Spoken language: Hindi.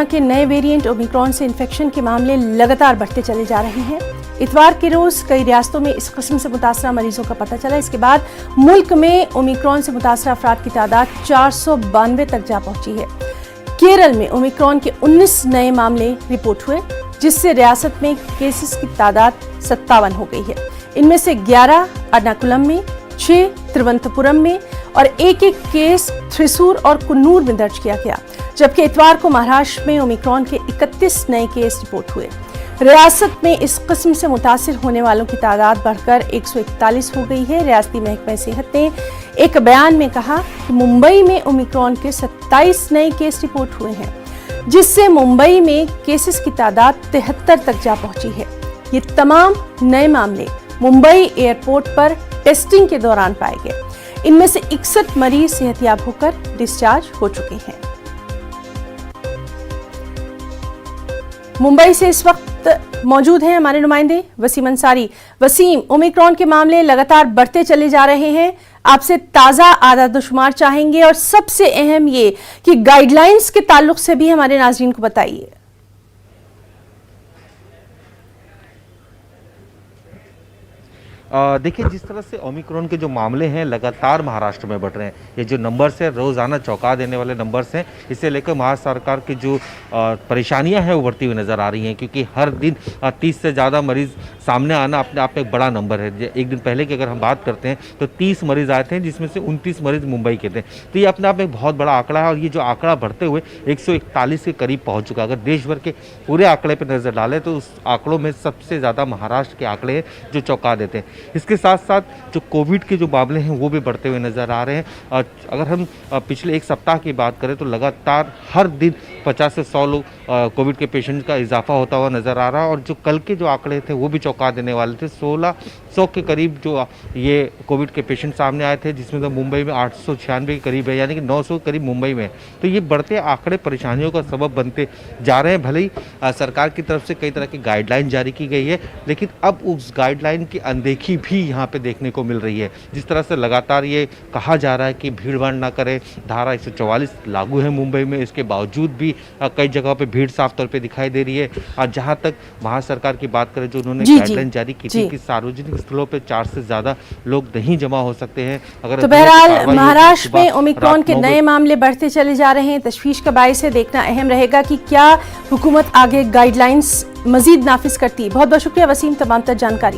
के नए वेरिएंट ओमिक्रॉन से इन्फेक्शन के मामले लगातार बढ़ते चले जा रहे हैं। इतवार के रोज कई रियासतों में इस किस्म से मुतासरा मरीजों का पता चला। इसके बाद मुल्क में ओमिक्रॉन से मुतासरा अफराद की तादाद 492 तक जा पहुंची है। केरल में ओमिक्रॉन के 19 नए मामले रिपोर्ट हुए, जिससे रियासत में केसेस की तादाद 57 हो गई है। इनमें से 11 अर्नाकुलम में, 6 तिरुवनंतपुरम में और एक केस थ्रिसूर और कुन्नूर में दर्ज किया गया। जबकि इतवार को महाराष्ट्र में ओमिक्रॉन के 31 नए केस रिपोर्ट हुए। रियासत में इस किस्म से मुतासिर होने वालों की तादाद बढ़कर 141 हो गई है। रियासती महकमा सेहत ने एक बयान में कहा कि मुंबई में ओमिक्रॉन के 27 नए केस रिपोर्ट हुए हैं, जिससे मुंबई में केसेस की तादाद 73 तक जा पहुंची है। ये तमाम नए मामले मुंबई एयरपोर्ट पर टेस्टिंग के दौरान पाए गए। इनमें से 61 मरीज सेहतयाब होकर डिस्चार्ज हो चुके हैं। मुंबई से इस वक्त मौजूद हैं हमारे नुमाइंदे वसीम अंसारी। वसीम, ओमिक्रॉन के मामले लगातार बढ़ते चले जा रहे हैं। आपसे ताज़ा आदाद-ओ-शुमार चाहेंगे और सबसे अहम ये कि गाइडलाइंस के ताल्लुक से भी हमारे नाज़रीन को बताइए। देखिए, जिस तरह से ओमिक्रॉन के जो मामले हैं लगातार महाराष्ट्र में बढ़ रहे हैं, ये जो नंबर्स हैं रोज़ाना चौंका देने वाले नंबर्स हैं। इसे लेकर महाराष्ट्र सरकार की जो परेशानियां हैं वो बढ़ती हुई नज़र आ रही हैं, क्योंकि हर दिन 30 से ज़्यादा मरीज़ सामने आना अपने आप में एक बड़ा नंबर है। एक दिन पहले की अगर हम बात करते हैं तो 30 मरीज़ आए थे, जिसमें से 29 मरीज़ मुंबई के थे। तो ये अपने आप में एक बहुत बड़ा आंकड़ा है और ये जो आंकड़ा बढ़ते हुए 141 के करीब पहुँच चुका है। अगर देश भर के पूरे आंकड़े पर नज़र डालें तो उस आंकड़ों में सबसे ज़्यादा महाराष्ट्र के आंकड़े हैं जो चौंका देते हैं। इसके साथ साथ जो कोविड के जो मामले हैं वो भी बढ़ते हुए नज़र आ रहे हैं। अगर हम पिछले एक सप्ताह की बात करें तो लगातार हर दिन 50 से 100 लोग कोविड के पेशेंट का इजाफा होता हुआ नज़र आ रहा है। और जो कल के जो आंकड़े थे वो भी चौंका देने वाले थे। 1600 के करीब जो ये कोविड के पेशेंट सामने आए थे, जिसमें तो मुंबई में 896 के करीब है, यानी कि 900 के करीब मुंबई में। तो ये बढ़ते आंकड़े परेशानियों का सबब बनते जा रहे हैं। भले ही सरकार की तरफ से कई तरह की गाइडलाइन जारी की गई है, लेकिन अब उस गाइडलाइन की अनदेखी भी यहाँ पे देखने को मिल रही है। जिस तरह से लगातार ये कहा जा रहा है कि भीड़-भाड़ ना करें, धारा 144 लागू है मुंबई में, इसके बावजूद भी कई जगहों पे भीड़ साफ तौर पे दिखाई दे रही है। और जहाँ तक महाराष्ट्र सरकार की बात करें, जो उन्होंने गाइडलाइन जारी की थी कि सार्वजनिक स्थलों पे 4 से ज़्यादा लोग नहीं जमा हो सकते हैं। अगर तो बहरहाल महाराष्ट्र में ओमिक्रॉन के नए मामले बढ़ते चले जा रहे हैं। तशवीश का बायस है, देखना अहम रहेगा कि क्या हुकूमत आगे गाइडलाइंस मजीद नाफिज करती है। बहुत बहुत शुक्रिया वसीम तमाम तर जानकारी।